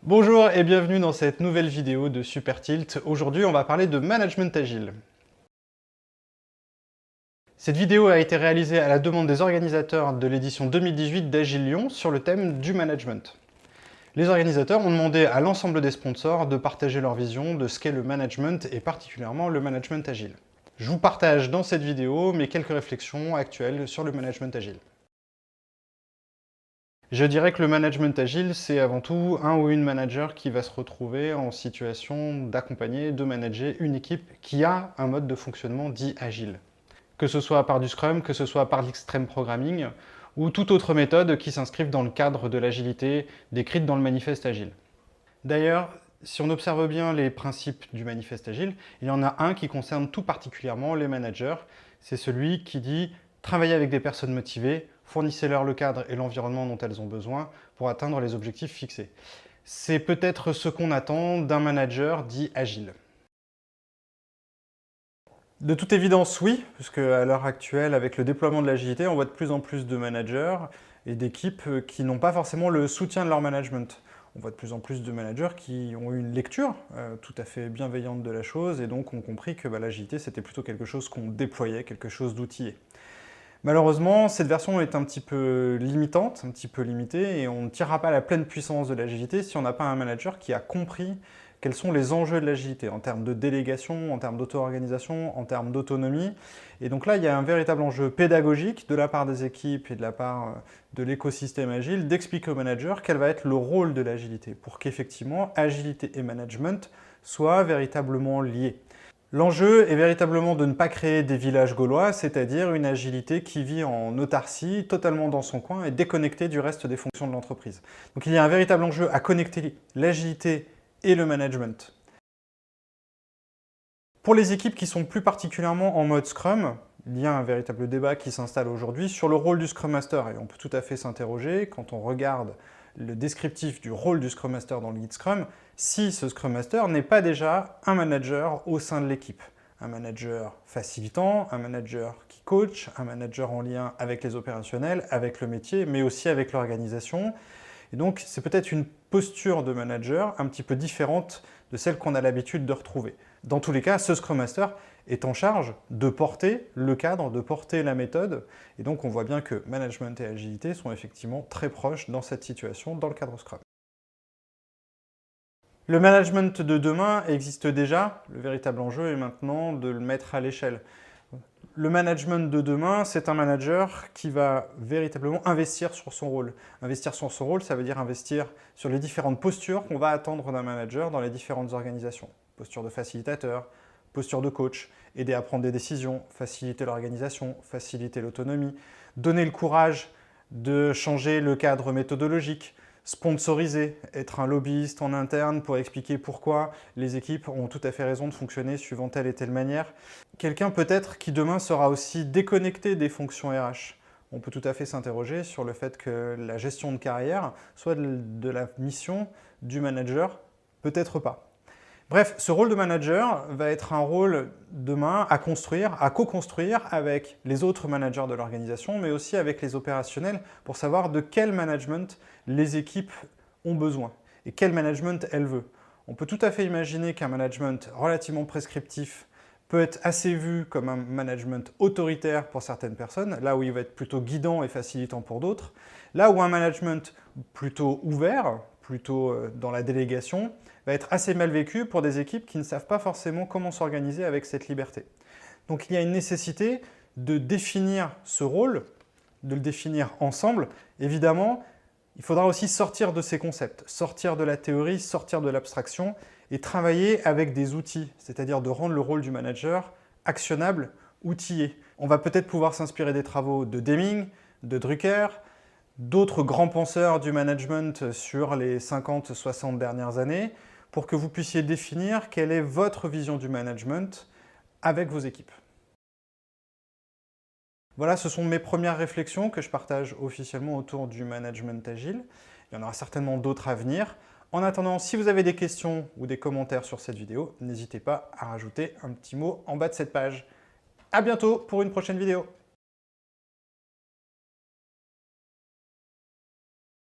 Bonjour et bienvenue dans cette nouvelle vidéo de Supertilt. Aujourd'hui, on va parler de management agile. Cette vidéo a été réalisée à la demande des organisateurs de l'édition 2018 d'Agile Lyon sur le thème du management. Les organisateurs ont demandé à l'ensemble des sponsors de partager leur vision de ce qu'est le management et particulièrement le management agile. Je vous partage dans cette vidéo mes quelques réflexions actuelles sur le management agile. Je dirais que le management agile, c'est avant tout un ou une manager qui va se retrouver en situation d'accompagner, de manager une équipe qui a un mode de fonctionnement dit agile. Que ce soit par du Scrum, que ce soit par l'extreme programming, ou toute autre méthode qui s'inscrive dans le cadre de l'agilité décrite dans le manifeste agile. D'ailleurs, si on observe bien les principes du manifeste agile, il y en a un qui concerne tout particulièrement les managers. C'est celui qui dit « Travaillez avec des personnes motivées, fournissez-leur le cadre et l'environnement dont elles ont besoin pour atteindre les objectifs fixés ». C'est peut-être ce qu'on attend d'un manager dit agile. De toute évidence, oui, puisque à l'heure actuelle, avec le déploiement de l'agilité, on voit de plus en plus de managers et d'équipes qui n'ont pas forcément le soutien de leur management. On voit de plus en plus de managers qui ont eu une lecture tout à fait bienveillante de la chose et donc ont compris que l'agilité, c'était plutôt quelque chose qu'on déployait, quelque chose d'outillé. Malheureusement, cette version est un petit peu limitante, un petit peu limitée, et on ne tirera pas la pleine puissance de l'agilité si on n'a pas un manager qui a compris quels sont les enjeux de l'agilité en termes de délégation, en termes d'auto-organisation, en termes d'autonomie. Et donc là, il y a un véritable enjeu pédagogique de la part des équipes et de la part de l'écosystème agile d'expliquer au manager quel va être le rôle de l'agilité pour qu'effectivement, agilité et management soient véritablement liés. L'enjeu est véritablement de ne pas créer des villages gaulois, c'est-à-dire une agilité qui vit en autarcie, totalement dans son coin et déconnectée du reste des fonctions de l'entreprise. Donc il y a un véritable enjeu à connecter l'agilité et le management. Pour les équipes qui sont plus particulièrement en mode Scrum, il y a un véritable débat qui s'installe aujourd'hui sur le rôle du Scrum Master. Et on peut tout à fait s'interroger, quand on regarde le descriptif du rôle du Scrum Master dans le guide Scrum, si ce Scrum Master n'est pas déjà un manager au sein de l'équipe. Un manager facilitant, un manager qui coach, un manager en lien avec les opérationnels, avec le métier, mais aussi avec l'organisation. Et donc, c'est peut-être une posture de manager un petit peu différente de celle qu'on a l'habitude de retrouver. Dans tous les cas, ce Scrum Master est en charge de porter le cadre, de porter la méthode. Et donc, on voit bien que management et agilité sont effectivement très proches dans cette situation, dans le cadre Scrum. Le management de demain existe déjà. Le véritable enjeu est maintenant de le mettre à l'échelle. Le management de demain, c'est un manager qui va véritablement investir sur son rôle. Investir sur son rôle, ça veut dire investir sur les différentes postures qu'on va attendre d'un manager dans les différentes organisations. Posture de facilitateur, posture de coach, aider à prendre des décisions, faciliter l'organisation, faciliter l'autonomie, donner le courage de changer le cadre méthodologique, sponsoriser, être un lobbyiste en interne pour expliquer pourquoi les équipes ont tout à fait raison de fonctionner suivant telle et telle manière. Quelqu'un peut-être qui demain sera aussi déconnecté des fonctions RH. On peut tout à fait s'interroger sur le fait que la gestion de carrière soit de la mission du manager, peut-être pas. Bref, ce rôle de manager va être un rôle demain à construire, à co-construire avec les autres managers de l'organisation, mais aussi avec les opérationnels pour savoir de quel management les équipes ont besoin et quel management elles veulent. On peut tout à fait imaginer qu'un management relativement prescriptif peut être assez vu comme un management autoritaire pour certaines personnes, là où il va être plutôt guidant et facilitant pour d'autres, là où un management plutôt ouvert, plutôt dans la délégation, va être assez mal vécu pour des équipes qui ne savent pas forcément comment s'organiser avec cette liberté. Donc il y a une nécessité de définir ce rôle, de le définir ensemble. Évidemment, il faudra aussi sortir de ces concepts, sortir de la théorie, sortir de l'abstraction et travailler avec des outils, c'est-à-dire de rendre le rôle du manager actionnable, outillé. On va peut-être pouvoir s'inspirer des travaux de Deming, de Drucker, d'autres grands penseurs du management sur les 50-60 dernières années, pour que vous puissiez définir quelle est votre vision du management avec vos équipes. Voilà, ce sont mes premières réflexions que je partage officiellement autour du management agile. Il y en aura certainement d'autres à venir. En attendant, si vous avez des questions ou des commentaires sur cette vidéo, n'hésitez pas à rajouter un petit mot en bas de cette page. À bientôt pour une prochaine vidéo.